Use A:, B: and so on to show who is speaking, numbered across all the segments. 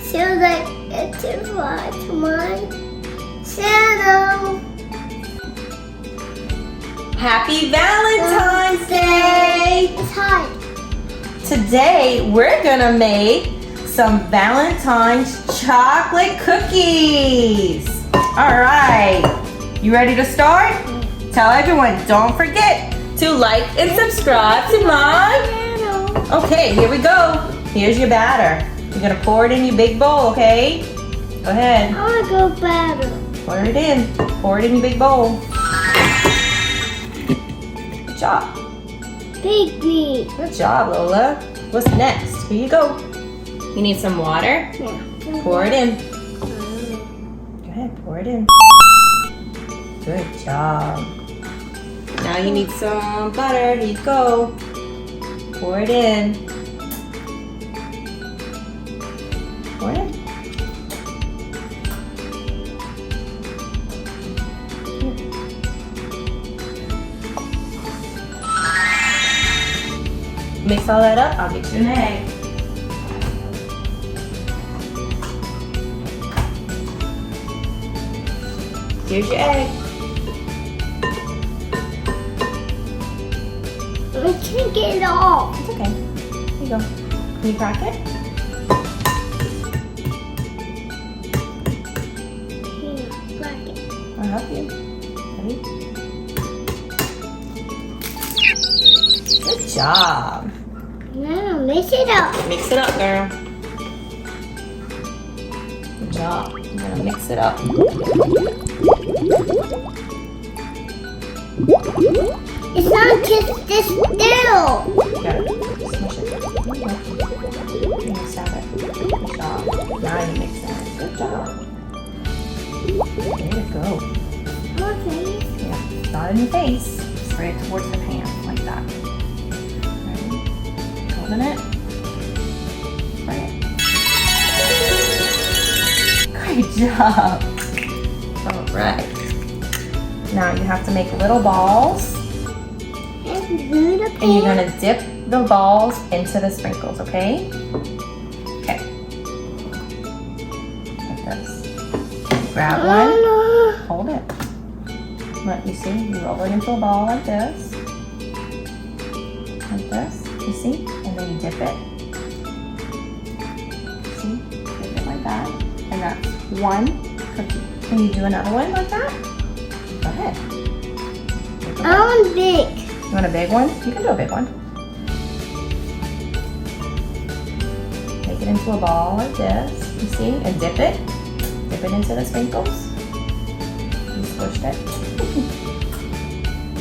A: Feels like it's too hot to my shadow.
B: Happy Valentine's Day!
A: It's hot.
B: Today we're gonna make some Valentine's chocolate cookies. All right, you ready to start? Tell everyone, don't forget to like and subscribe to my channel. Okay, here we go. Here's your batter. You're gonna pour it in your big bowl, okay? Go ahead.
A: I wanna go batter.
B: Pour it in. Pour it in your big bowl. Good job.
A: Baby.
B: Good job, Lola. What's next? Here you go. You need some water?
A: Yeah.
B: Pour it in. Go ahead, pour it in. Good job. Now you need some butter. Here you go. Pour it in. Pour it in. Mix all that up. I'll get you an egg. Here's your egg.
A: I can't get it all.
B: It's okay. Here you go. Can you crack it?
A: Here, crack it.
B: I'll help you. Ready? Good job.
A: Now mix it up.
B: Mix it up, girl. Good job. I'm gonna mix it up.
A: It's not just this still.
B: You gotta smush it. There you go. You're gonna stab it. Good job. Now you mix it. Good job. There you go.
A: Okay.
B: Yeah, not in your face. Spray it towards the pan, like that. Ready? Open it. Spray it. Great job. All right. Now you have to make little balls. And you're gonna dip the balls into the sprinkles, okay? Okay. Like this. Grab one. Hold it. Let you see, you roll it into a ball like this. Like this, you see? And then you dip it. See? Dip it like that. And that's one cookie. Can you do another one like that? Go ahead.
A: I want big.
B: You want a big one? You can do a big one. Make it into a ball like this, you see? And dip it. Dip it into the sprinkles. You squished it.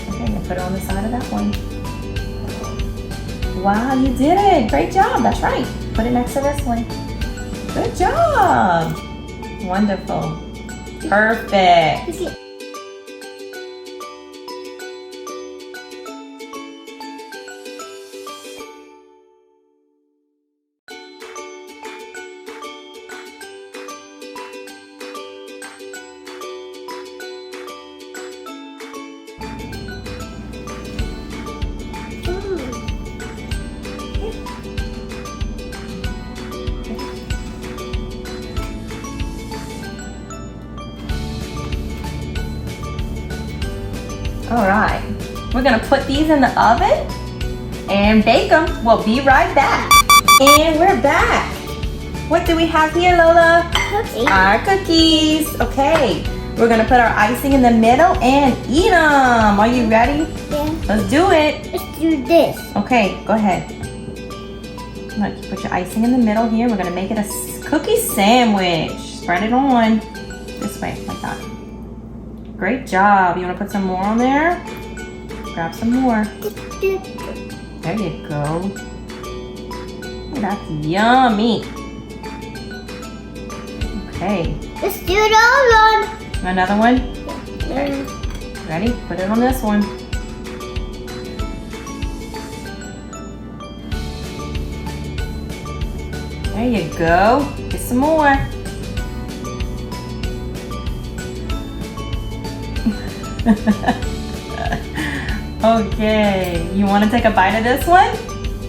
B: Okay, and put it on the side of that one. Wow, you did it. Great job. That's right. Put it next to this one. Good job. Wonderful. Perfect.
A: Okay.
B: All right, we're gonna put these in the oven and bake them. We'll be right back. And we're back. What do we have here, Lola?
A: Cookies.
B: Our cookies. Okay, we're gonna put our icing in the middle and eat them. Are you ready?
A: Yeah.
B: Let's do it.
A: Let's do this.
B: Okay, go ahead. Look, you put your icing in the middle here. We're gonna make it a cookie sandwich. Spread it on this way, like that. Great job. You want to put some more on there? Grab some more. There you go. Oh, that's yummy. Okay.
A: Let's do it all on.
B: Another one? Okay. Ready? Put it on this one. There you go. Get some more. Okay, you want to take a bite of this one?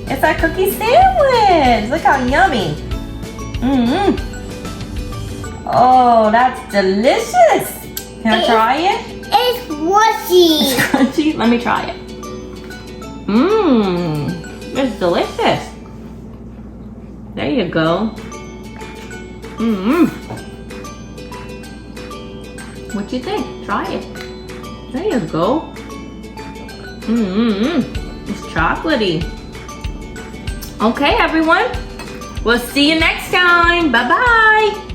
B: It's our cookie sandwich. Look how yummy. Oh, that's delicious. Can I try it?
A: It's squishy.
B: It's crunchy. Let me try it. Mmm. It's delicious. There you go. Mmm. What you think? Try it. There you go. Mmm. It's chocolatey. Okay, everyone. We'll see you next time. Bye-bye.